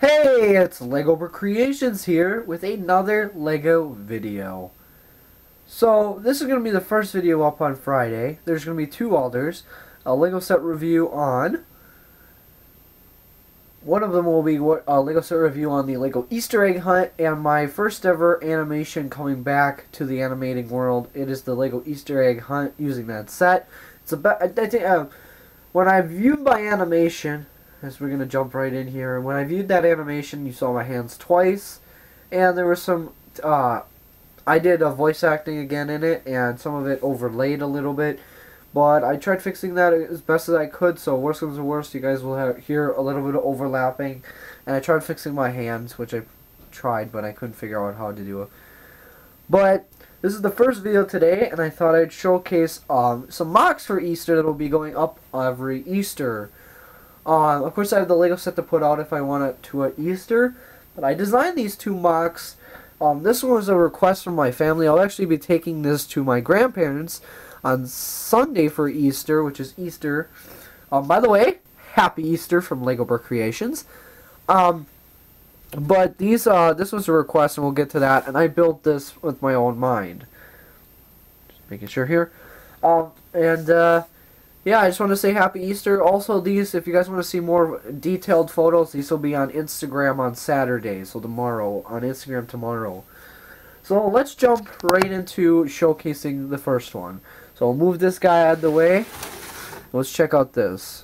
Hey, it's Lego Creations here with another Lego video. So, this is going to be the first video up on Friday. There's going to be two others. A Lego set review on... One of them will be a Lego set review on the Lego Easter egg hunt, and my first ever animation coming back to the animating world. It is the Lego Easter egg hunt using that set. It's about, when I viewed my animation... As we're going to jump right in here. When I viewed that animation, you saw my hands twice. And there was some... I did a voice acting again in it, and some of it overlaid a little bit. But I tried fixing that as best as I could, so worst comes to worst, you guys will hear a little bit of overlapping. And I tried fixing my hands, which I tried, but I couldn't figure out how to do it. But this is the first video today, and I thought I'd showcase some mocks for Easter that will be going up every Easter. Of course, I have the Lego set to put out if I want it to at Easter, but I designed these two mocks. This one was a request from my family. I'll actually be taking this to my grandparents on Sunday for Easter, which is Easter. By the way, Happy Easter from Lego Creations. But this was a request, and we'll get to that. And I built this with my own mind. Just making sure here. Yeah, I just want to say Happy Easter. Also, these, if you guys want to see more detailed photos, these will be on Instagram on Saturday. So tomorrow, on Instagram tomorrow. So let's jump right into showcasing the first one. So I'll move this guy out of the way. Let's check out this.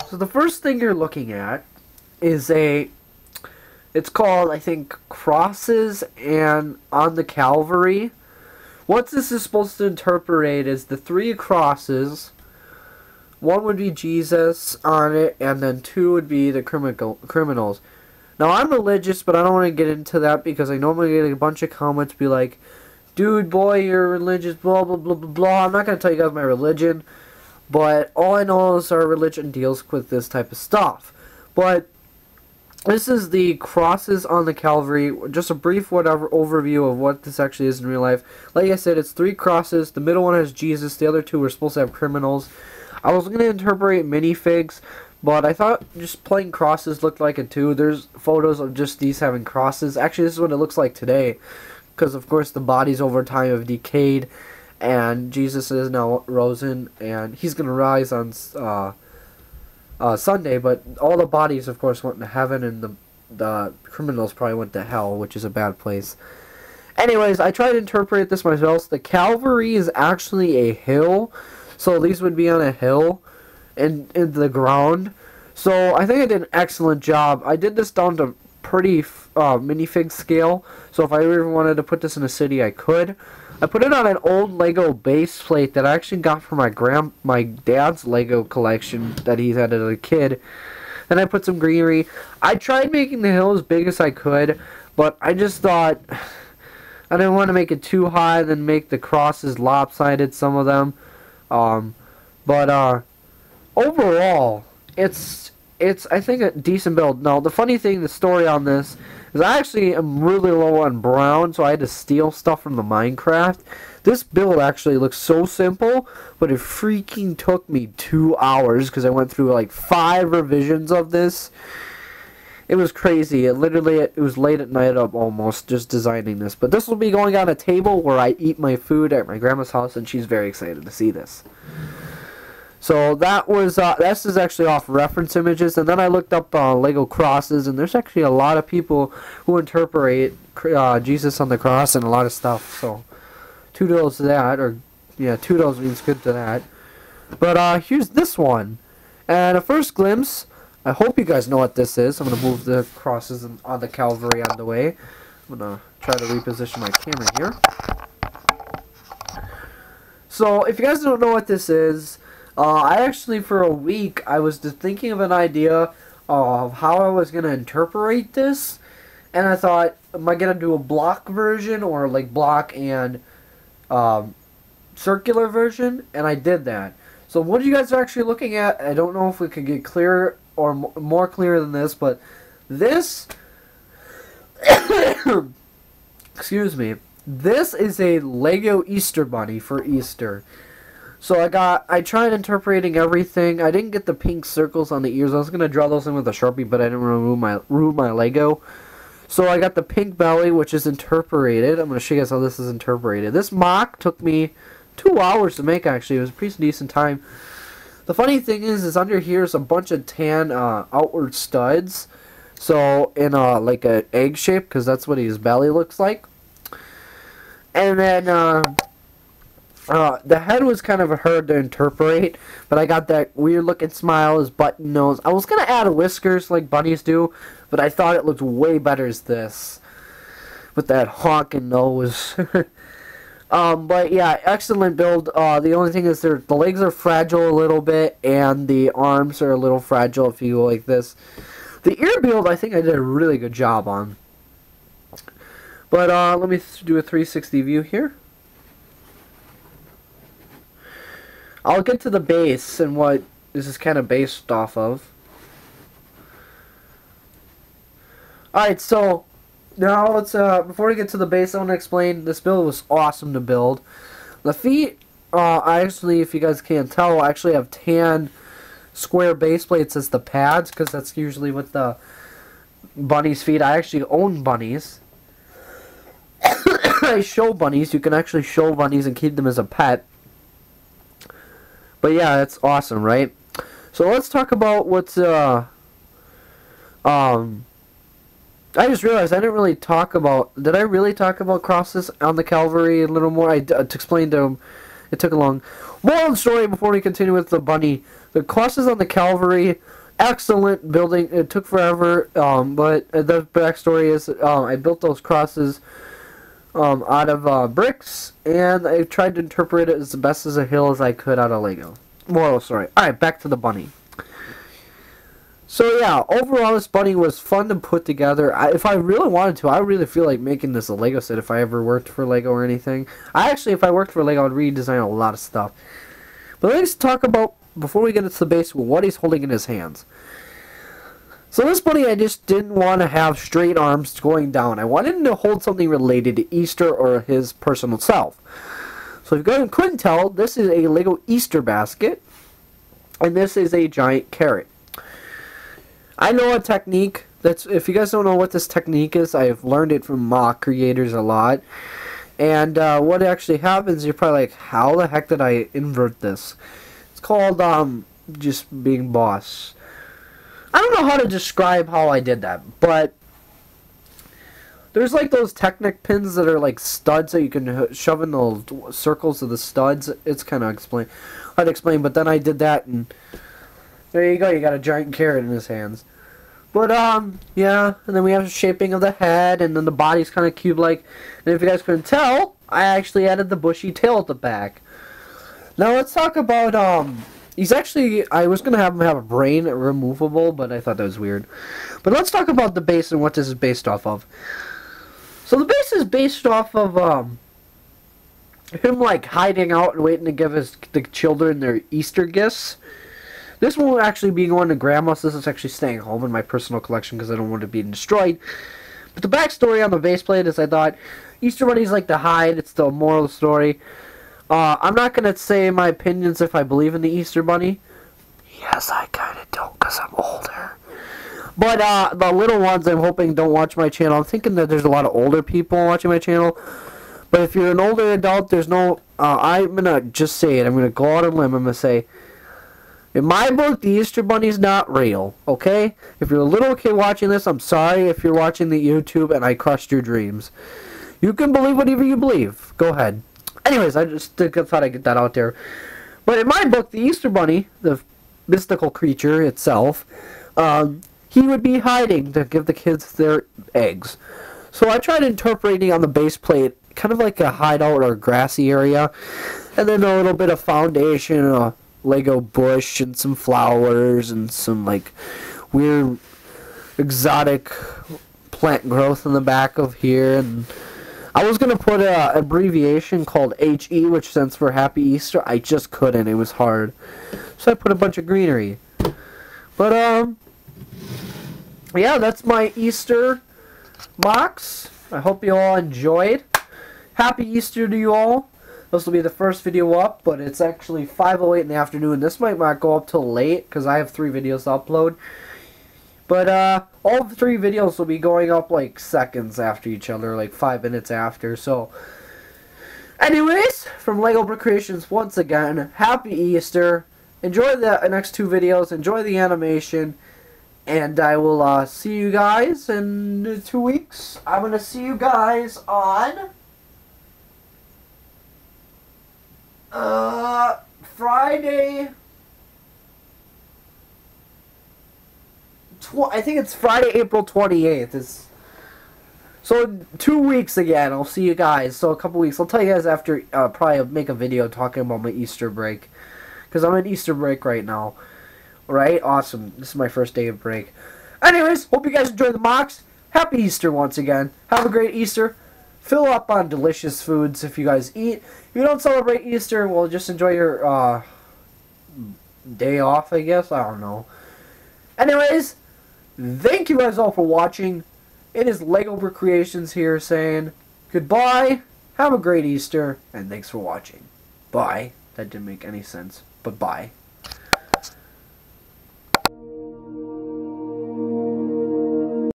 So the first thing you're looking at is it's called, I think, Crosses and on the Calvary. What this is supposed to interpret is the three crosses. One would be Jesus on it, and then two would be the criminals. Now, I'm religious, but I don't want to get into that because I normally get a bunch of comments be like, dude, boy, you're religious, blah, blah, blah, blah, blah. I'm not going to tell you guys my religion, but all I know is our religion deals with this type of stuff. But this is the crosses on the Calvary. Just a brief overview of what this actually is in real life. Like I said, it's three crosses. The middle one has Jesus. The other two were supposed to have criminals. I was going to interpret minifigs, but I thought just plain crosses looked like it too. There's photos of just these having crosses. Actually, this is what it looks like today. Because, of course, the bodies over time have decayed. And Jesus is now risen. And he's going to rise on Sunday, but all the bodies, of course, went to heaven, and the criminals probably went to hell, which is a bad place. Anyways, I tried to interpret this myself. The Calvary is actually a hill, so these would be on a hill in the ground. So I think I did an excellent job. I did this down to pretty minifig scale, so if I ever wanted to put this in a city, I could. I put it on an old Lego base plate that I actually got from my dad's Lego collection that he had as a kid. Then I put some greenery. I tried making the hill as big as I could, but I just thought I didn't want to make it too high, then make the crosses lopsided, some of them. Overall, it's I think a decent build. Now, the funny thing, the story on this is I actually am really low on brown, so I had to steal stuff from the Minecraft. This build actually looks so simple, but it freaking took me 2 hours because I went through like 5 revisions of this. It was crazy. It was late at night up almost just designing this. But this will be going on a table where I eat my food at my grandma's house, and she's very excited to see this. So that was, this is actually off reference images, and then I looked up Lego crosses, and there's actually a lot of people who interpret Jesus on the cross and a lot of stuff, so kudos to that, or, yeah, kudos means good to that. But here's this one, and a first glimpse, I hope you guys know what this is. I'm going to move the crosses on the Calvary out of the way. I'm going to try to reposition my camera here. So, if you guys don't know what this is, I actually, for a week, I was just thinking of an idea of how I was going to interpret this, and I thought, am I going to do a block version, or like block and circular version, and I did that. So what you guys are actually looking at, I don't know if we could get clearer, or more clear than this, but this, excuse me, this is a Lego Easter Bunny for Easter. So I tried interpreting everything. I didn't get the pink circles on the ears. I was gonna draw those in with a Sharpie, but I didn't want to ruin my Lego. So I got the pink belly, which is interpreted. I'm gonna show you guys how this is interpreted. This mock took me 2 hours to make. Actually, it was a pretty decent time. The funny thing is under here is a bunch of tan outward studs. So in like an egg shape, because that's what his belly looks like. And then the head was kind of hard to interpret, but I got that weird looking smile, his button nose. I was gonna add whiskers like bunnies do, but I thought it looked way better as this, with that honking nose. But yeah, excellent build. The only thing is the legs are fragile a little bit, and the arms are a little fragile if you go like this. The ear build, I think I did a really good job on. But let me do a 360 view here. I'll get to the base and what this is kind of based off of. Alright, so now let's before we get to the base, I want to explain this build was awesome to build. The feet, I actually, if you guys can't tell, I actually have tan square base plates as the pads, because that's usually what the bunny's feet. I actually own bunnies. I show bunnies. You can actually show bunnies and keep them as a pet. But yeah, that's awesome, right? So let's talk about what's I just realized I didn't really talk about... Did I really talk about crosses on the Calvary a little more? To explain to them, it took a long... Moral of the story before we continue with the bunny. The crosses on the Calvary, excellent building. It took forever, but the backstory is I built those crosses out of bricks, and I tried to interpret it as the best as a hill as I could out of Lego. Moral of the story. Alright, back to the bunny. So yeah, overall this bunny was fun to put together. If I really wanted to, I really feel like making this a Lego set if I ever worked for Lego or anything. If I worked for Lego, I'd redesign a lot of stuff. But let's talk about, before we get into the base, what he's holding in his hands. So this bunny, I just didn't want to have straight arms going down. I wanted him to hold something related to Easter or his personal self. So if you guys couldn't tell, this is a Lego Easter basket, and this is a giant carrot. I know a technique that's, if you guys don't know what this technique is, I've learned it from mock creators a lot. And what actually happens, you're probably like, how the heck did I invert this? It's called just being boss. I don't know how to describe how I did that, but there's like those Technic pins that are like studs that you can shove in the circles of the studs. It's kind of hard to explain, but then I did that, and there you go, you got a giant carrot in his hands. But, yeah, and then we have the shaping of the head, and then the body's kind of cube-like. And if you guys couldn't tell, I actually added the bushy tail at the back. Now, let's talk about, he's actually, I was going to have him have a brain removable, but I thought that was weird. But let's talk about the base and what this is based off of. So the base is based off of, him, like, hiding out and waiting to give the children their Easter gifts. This won't actually be going to Grandma's. This is actually staying home in my personal collection because I don't want it being destroyed. But the backstory on the base plate is I thought Easter bunnies like to hide. It's the moral of the story. I'm not going to say my opinions if I believe in the Easter bunny. Yes, I kind of don't because I'm older. But the little ones I'm hoping don't watch my channel. I'm thinking that there's a lot of older people watching my channel. But if you're an older adult, there's no... I'm going to just say it. I'm going to go out on a limb. I'm going to say... In my book, the Easter Bunny's not real, okay? If you're a little kid watching this, I'm sorry if you're watching the YouTube and I crushed your dreams. You can believe whatever you believe. Go ahead. Anyways, I just thought I'd get that out there. But in my book, the Easter Bunny, the mystical creature itself, he would be hiding to give the kids their eggs. So I tried interpreting on the base plate kind of like a hideout or a grassy area, and then a little bit of foundation, Lego bush and some flowers and some like weird exotic plant growth in the back of here. And I was gonna put a abbreviation called HE, which stands for Happy Easter. I just couldn't. It was hard, so I put a bunch of greenery. But yeah, that's my Easter box. I hope you all enjoyed. Happy Easter to you all. This will be the first video up, but it's actually 5:08 in the afternoon. This might not go up till late because I have 3 videos to upload. But all 3 videos will be going up like seconds after each other, like 5 minutes after. So, anyways, from Lego Brick Creations, once again, happy Easter. Enjoy the next 2 videos. Enjoy the animation. And I will see you guys in 2 weeks. I'm going to see you guys on Friday. I think it's Friday, April 28th. So 2 weeks again. I'll see you guys. So a couple weeks. I'll tell you guys after. Probably make a video talking about my Easter break, because I'm on Easter break right now. Right? Awesome. This is my first day of break. Anyways, hope you guys enjoy the MOCs. Happy Easter once again. Have a great Easter. Fill up on delicious foods if you guys eat. If you don't celebrate Easter, well, just enjoy your day off, I guess. I don't know. Anyways, thank you guys all for watching. It is Lego Brick Creations here saying goodbye. Have a great Easter. And thanks for watching. Bye. That didn't make any sense. But bye.